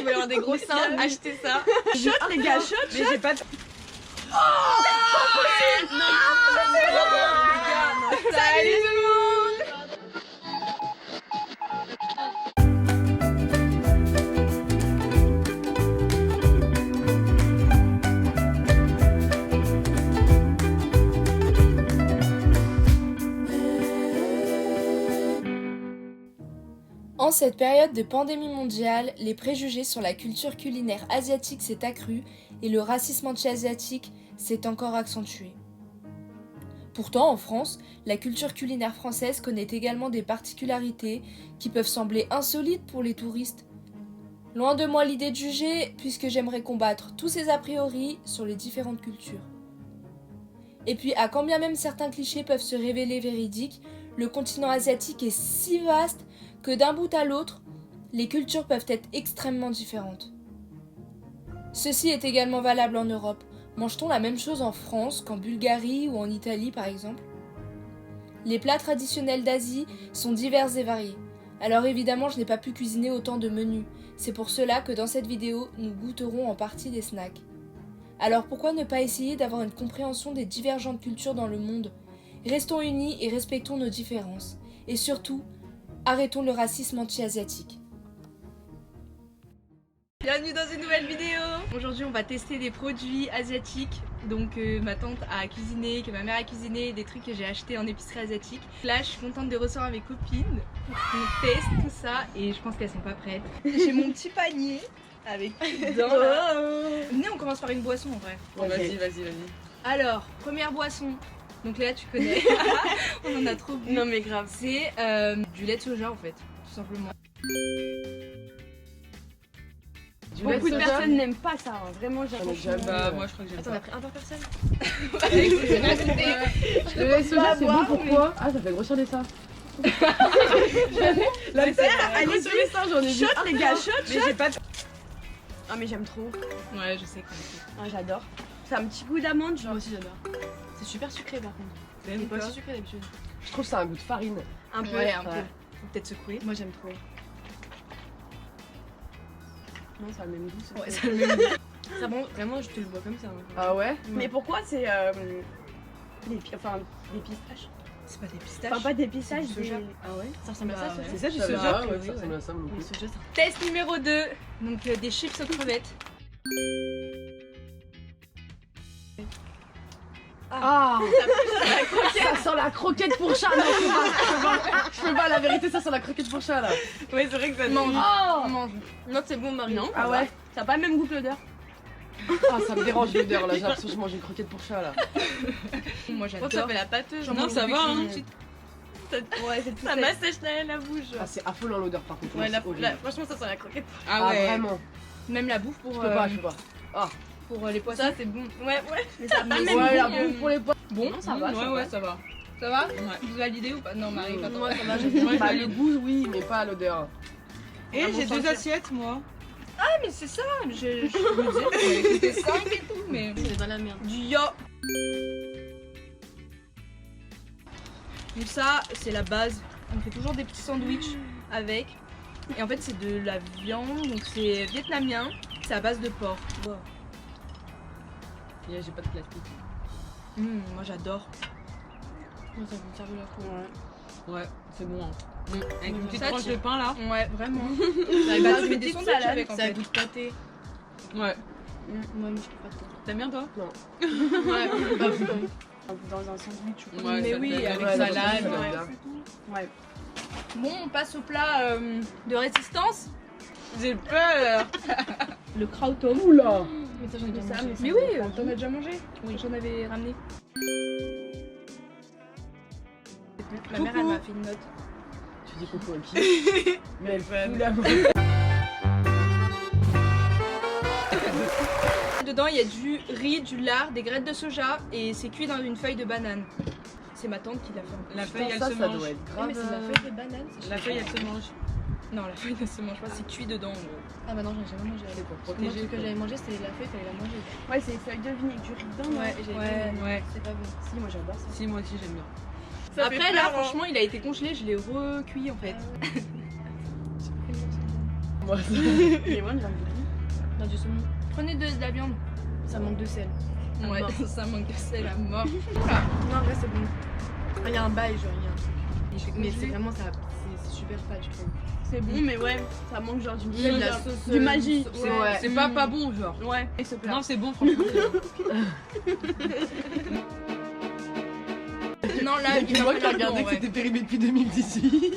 voulez avoir des gros seins, achetez ça. Shot les gars, shot. Mais j'ai pas de... Salut tout le monde. En cette période de pandémie mondiale, les préjugés sur la culture culinaire asiatique s'est accru et le racisme anti-asiatique s'est encore accentué. Pourtant, en France, la culture culinaire française connaît également des particularités qui peuvent sembler insolites pour les touristes. Loin de moi l'idée de juger, puisque j'aimerais combattre tous ces a priori sur les différentes cultures. Et puis, à quand bien même certains clichés peuvent se révéler véridiques, le continent asiatique est si vaste que d'un bout à l'autre, les cultures peuvent être extrêmement différentes. Ceci est également valable en Europe. Mange-t-on la même chose en France qu'en Bulgarie ou en Italie par exemple ? Les plats traditionnels d'Asie sont divers et variés. Alors évidemment, je n'ai pas pu cuisiner autant de menus. C'est pour cela que dans cette vidéo, nous goûterons en partie des snacks. Alors pourquoi ne pas essayer d'avoir une compréhension des divergentes cultures dans le monde ? Restons unis et respectons nos différences. Et surtout, arrêtons le racisme anti-asiatique. Bienvenue dans une nouvelle vidéo. Aujourd'hui on va tester des produits asiatiques. Donc ma tante a cuisiné, que ma mère a cuisiné, des trucs que j'ai achetés en épicerie asiatique. Là je suis contente de recevoir mes copines pour qu'on teste tout ça et je pense qu'elles sont pas prêtes. J'ai mon petit panier avec tout dedans là. Venez on commence par une boisson en vrai. Bon, vas-y. Alors, première boisson. Donc Léa tu connais, on en a trop bu. Non mais grave. C'est du lait de soja en fait, tout simplement. Beaucoup de personnes n'aiment pas ça, hein. Vraiment j'ai Bah, moi je crois que j'aime Attends, on a pris un par personne. Le lait de soja c'est bon pourquoi? Ah ça fait grossir les seins. La terre, elle est sur les seins, j'en ai vu. Shot les gars, shot. Mais j'ai pas de... Ah mais j'aime trop. Ouais je sais quoi. Ah j'adore. C'est un petit goût d'amande genre. Moi aussi j'adore. C'est super sucré par contre. T'aimes pas pas? aussi sucré d'habitude. Je trouve que ça a un goût de farine. Un peu. Ouais, un peu. Ouais. Faut peut-être secouer. Moi j'aime trop. Non ça a le même goût. Ouais, ça le même goût. Ça bon, vraiment je te le bois comme ça. Hein. Ah ouais? Mais pourquoi c'est des pistaches? C'est pas des pistaches. Enfin pas des pistaches, C'est du soja. des... Ah ouais? Ça ressemble à ça, Bah, ce C'est ça du Ça soja? va, Ouais, oui, ça ouais. ressemble à ça mon Oui, coup. soja, ça. Test numéro 2. Donc des chips aux crevettes. Ah ça sent la croquette pour chat. Non, je peux pas, la vérité ça sent la croquette pour chat là. Ouais c'est vrai que ça Mange. mange. Mange. Non c'est bon Marie. Non. Ah ouais. Ça a pas le même goût que l'odeur. Ah ça me dérange l'odeur là, j'ai l'impression que je mange une croquette pour chat là. Moi Je crois j'adore. que ça fait la pâteuse. Non ça va hein. Ouais c'est tout Ça m'assèche la bouche. Ah c'est affolant l'odeur par contre. Ouais, c'est horrible. franchement ça sent la croquette. Ah vraiment? Même la bouffe pour, Je peux pas, je peux pas. pour les poissons. Ça c'est bon. Ouais. Mais ça a pas le même Ouais goût. la bouffe pour les poissons. Bon, Non, ça va, ça va. ça va. Ça va? Ouais. Vous validez ou pas? Non, Marie, pas Moi toi. ça va, j'aime bien. Bah le goût oui mais pas l'odeur. Et j'ai deux assiettes, moi. Ah, mais c'est ça! Je me disais que c'était 5 et tout, mais. C'est dans la merde. Du yo! Donc, ça, c'est la base. On fait toujours des petits sandwichs avec. Et en fait, c'est de la viande, donc c'est vietnamien. C'est à base de porc. Wow. J'ai pas de plastique. Moi, j'adore. Moi ça me serve la cour. Ouais, c'est bon. Avec une petite tranche de pain là. Ouais, vraiment. Bah, tu mets des sandwichs avec en ça fait. goûte pâté. Ouais. Moi je kiffe pas trop. T'aimes bien toi? Non. Ouais. Dans un sandwich ou quoi. Ouais, Mais ça oui, me fait avec bien. salade, Ça me fait ouais. bien. Ouais. Bon, on passe au plat de résistance. J'ai peur. Le krautom. Oula! Mais ça j'en ai déjà Ça, mangé. mais oui, t'en as déjà mangé? Oui. J'en avais ramené. Ma mère, elle m'a fait une note. Tu dis coucou à qui? Mais elle fout la main. Dedans, il y a du riz, du lard, des graines de soja et c'est cuit dans une feuille de banane. C'est ma tante qui l'a fait. La feuille elle ça se Ah, doit mange. être grave. mais c'est de la feuille de banane. La feuille elle se mange. Non, la feuille ne se mange pas, c'est cuit dedans en gros. Ah bah non, j'en ai jamais mangé. C'est pour Moi, protéger. ce que j'avais mangé, c'était la feuille, fallait la manger. Ouais, c'est feuille de vigne avec du riz dedans. Ouais. C'est pas bon. Si, moi j'adore ça. Si moi aussi j'aime bien. Après là, franchement, il a été congelé, je l'ai recuit en fait. Moi Mais moi, j'ai envie de Pas du saumon. Prenez de la viande. Ça manque de sel. Ouais, ça manque de sel à mort. Non, en vrai, c'est bon. Il y a un bail, genre, il y a un truc. Il fait Mais congeler. c'est vraiment, c'est super fat, je trouve. C'est bon, mais ouais, ça manque genre du De la sauce. du magie. Ouais. C'est pas bon, genre. Ouais, et ce plat. Non, c'est bon, franchement. Non, là, il va Moi qui ai falloir regardé bon, que c'était périmé depuis 2018.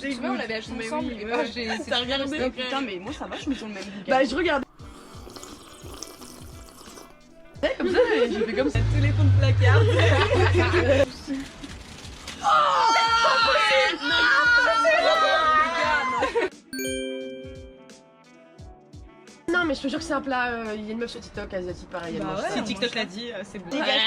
Tu vois, on l'avait acheté Mais ensemble. oui, et ouais. bah, j'ai- T'as regardé c'est- putain, mais moi ça va, je suis sur le même goût. Bah je regarde. Comme ça, j'ai fait comme ça. tous les fonds de placard. Non mais je te jure que c'est un plat, il y a une meuf sur TikTok asiatique pareil, elle Bah mange ouais. ça. Si TikTok l'a dit, c'est bon. Dégage,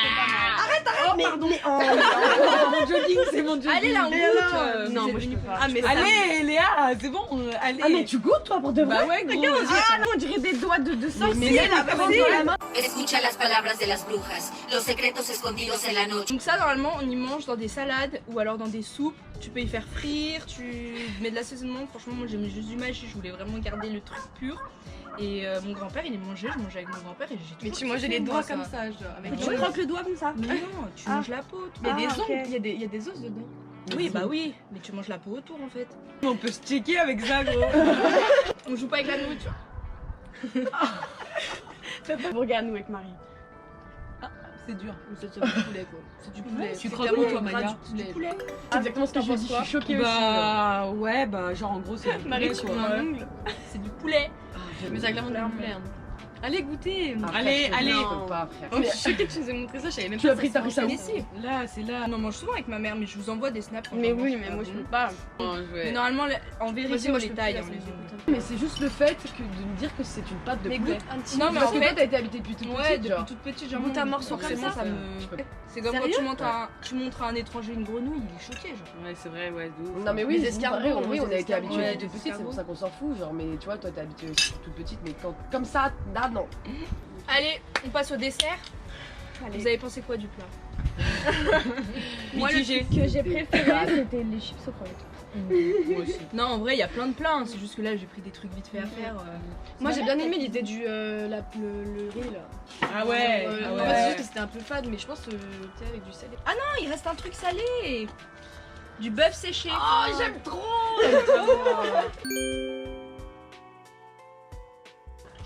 Mon jogging, c'est mon jogging. Allez, là, on Mais goûte. alors Non moi je peux pas. Ah mais Allez, Léa, c'est bon, allez. Ah mais tu goûtes toi pour de vrai? Bah ouais, gros. on dirait des doigts de sorcier mais là, vraiment dans la main. Escucha las palabras de las brujas, los secretos escondidos en la noche. Donc ça, normalement, on y mange dans des salades ou alors dans des soupes. Tu peux y faire frire, tu mets de l'assaisonnement. Franchement, moi, j'aimais juste du magie. Je voulais vraiment garder le truc pur. Et mon grand-père, il les mangeait. Je mangeais avec mon grand-père et j'ai trop Mais tu kiffé, mangeais les moi, doigts ça. comme ça, genre. Avec Tu le croques le doigt comme ça. Mais non, tu manges la peau. Il y a des Ah, ok. ongles, il y a des os dedans. Oui, bah oui, mais tu manges la peau autour en fait. On peut se checker avec ça, gros. On joue pas avec la nourriture. Regarde nous avec Marie. C'est dur. C'est du poulet, quoi. C'est du poulet. Tu C'est croques tellement où, toi, gras Maya du poulet. C'est exactement ce que j'ai dit, je suis choquée aussi. Bah ouais, bah genre en gros, c'est du Marie, poulet, tu quoi. prends un ongle. C'est du poulet. Mais ça clairement du poulet. Hein. Allez goûter. Allez, allez. Je peux pas frère. Oh, mais je suis choquée que tu nous aies montré ça, je savais même Tu pas. as pris, t'as pris ça où? Ici. Là, c'est là. On en mange souvent avec ma mère, mais je vous envoie des snaps. quand Mais j'en oui, mange. mais moi je peux pas. Mais normalement, en vérité, Moi aussi, on moi je les peux taille. plus, on là, les ça me oublie. Mais c'est juste le fait que de me dire que c'est une pâte de Mais poulet. goûte un petit Non, peu. mais Parce en que fait- toi t'as été habitée depuis toute Ouais, petite depuis genre. toute petite, genre. Goûte un morceau comme forcément, ça. Je peux pas. C'est comme quand Sérieux tu montres à un étranger une grenouille, il est choqué, genre. Ouais, c'est vrai, ouais, de ouf. Non mais oui, Les c'est escargots, pareil, on oui, mange on des a été escargots. habitués Ouais, toute des petite, c'est escargots. pour ça qu'on s'en fout, genre, mais tu vois, toi t'es habituée aussi toute petite, mais quand, comme ça, là non. Allez, on passe au dessert. Allez. Vous avez pensé quoi du plat? Moi le truc que j'ai préféré c'était les chips aux crevettes. Moi aussi. Non, en vrai, il y a plein de plats, hein, c'est juste que là, j'ai pris des trucs vite fait à faire. Moi j'ai bien aimé l'idée du le riz là. Ah ouais, ah En fait, c'est juste ouais. que c'était un peu fade, mais je pense que tu sais, avec du sel. Ah non, il reste un truc salé. Du bœuf séché. Oh, j'aime trop.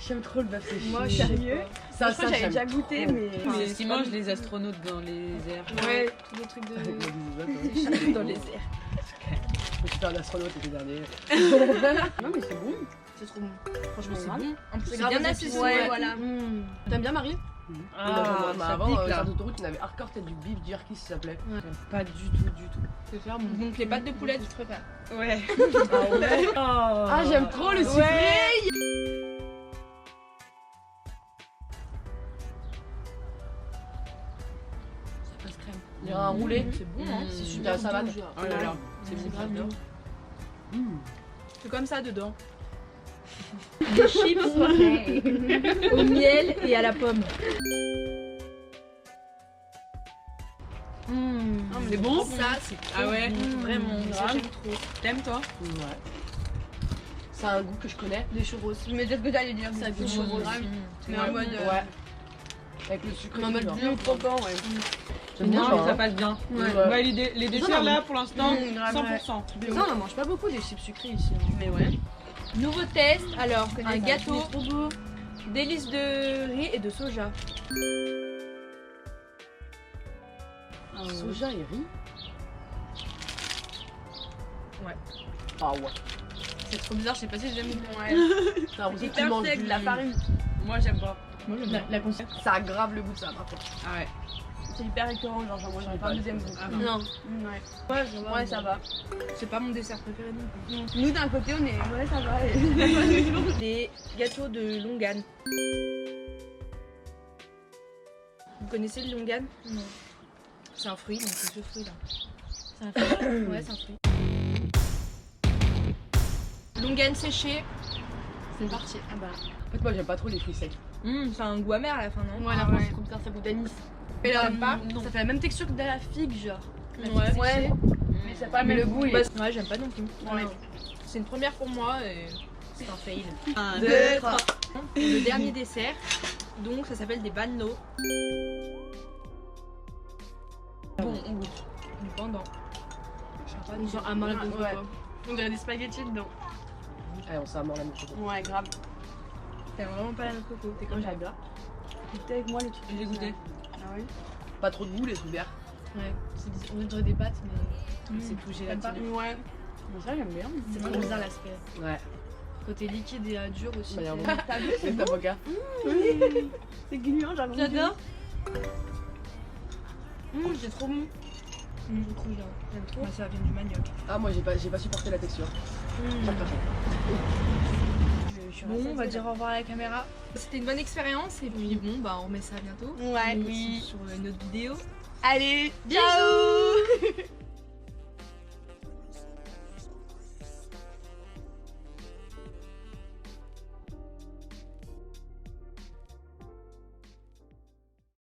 J'aime trop le bœuf séché. Moi je suis Sérieux Ça, Je crois que j'avais déjà goûté, mais. C'est ce qu'ils mangent les astronautes dans les airs. Ouais, tous des trucs Avec de. moi, des autres, dans les airs. Je me suis fait un astronaute l'été dernier. Non mais c'est bon. C'est trop bon. Franchement, c'est bon. En plus, c'est grave bien des assaisonné. ouais, voilà. T'aimes bien Marie? Ah, mais ça avant, pique sur là. l'autoroute, il y avait hardcore, t'as du beef jerky, ça s'appelait. Pas du tout, du tout. C'est faire mon. Donc, les pâtes de poulet, tu te prépares. Ouais. Ah, j'aime trop le sucré. Ça passe crème. Il y a un roulé. C'est bon, hein. C'est super super salade. doux, genre. Oh là là. C'est C'est grave bien. doux. C'est comme ça dedans. Des chips au miel et à la pomme. C'est bon? Ça, c'est Ah ouais? vraiment. Ça, grave. j'aime trop. T'aimes toi? Ouais. C'est un goût que je connais. Des churros. Mais c'est ce que j'allais dire. Ça goûte churros. Mais Ouais. en mode. Ouais. Avec le sucre. En mode genre. bleu croquant, ouais. J'aime bien, Non, genre, mais ça hein. passe bien. Ouais. Ouais, les desserts là, pour l'instant, grave, 100%. Mais ça, on en mange pas beaucoup des chips sucrés ici. hein. Mais ouais. Nouveau test, alors un gâteau, C'est trop beau. délices de riz et de soja. Soja et riz. Ouais. Ah ouais. C'est trop bizarre, je sais pas si j'aime bien. C'est un goût qui Hyper mange sec, du- la farine. Moi, j'aime pas. La consistance. Ça aggrave le goût de ça par contre. Ah ouais. C'est hyper écœurant, genre j'en mangerai pas un deuxième goût. Ah non. Non. Ouais. Ouais, ça va. C'est pas mon dessert préféré non plus. Nous d'un côté on est. Ouais, ça va. Des gâteaux de longan. Vous connaissez le longan? Non. C'est un fruit, donc c'est ce fruit là. C'est un fruit. Ouais, c'est un fruit. Longan séché. C'est parti. Ah bah. En fait, moi j'aime pas trop les fruits secs. C'est un goût amer à la fin, non? Ouais, la fin, c'est trop bizarre, ça goûte d'anis. Et là, pas? Ça fait la même texture que de la figue, genre. La figue Ouais. séchée. Mais c'est pas le même goût. Bah, ouais, j'aime pas non plus. Ouais. C'est une première pour moi et C'est un fail. 1, 2, 3. Le dernier dessert, donc ça s'appelle des banno. Bon, on goûte. On est pas dedans. On sent un mal de Ouais. On dirait des spaghettis dedans. Allez, on s'est à mort la mouche. Ouais, grave. T'as vraiment pas la noix de coco. T'es Moi comme j'adore. Goûtez avec moi les trucs. J'ai goûté. Ah oui. Pas trop de goût les trucs verts. Ouais, on dirait des pâtes, mais c'est tout T'aimes pas? gélatine. Ouais. Mais ça j'aime bien. C'est vraiment bizarre l'aspect. Ouais. Côté liquide et dur aussi. Bah, y a un c'est- moment. T'as vu? C'est l'avocat. C'est gluant, j'adore. J'adore. C'est trop bon. C'est trop bien. J'aime trop. Ça vient du manioc. Ah, moi j'ai pas supporté la texture. Chaque personne. Bon, on va dire au revoir à la caméra. C'était une bonne expérience et puis bon, bah on remet ça bientôt. Ouais, Et oui. sur une autre vidéo. Allez, Bisous.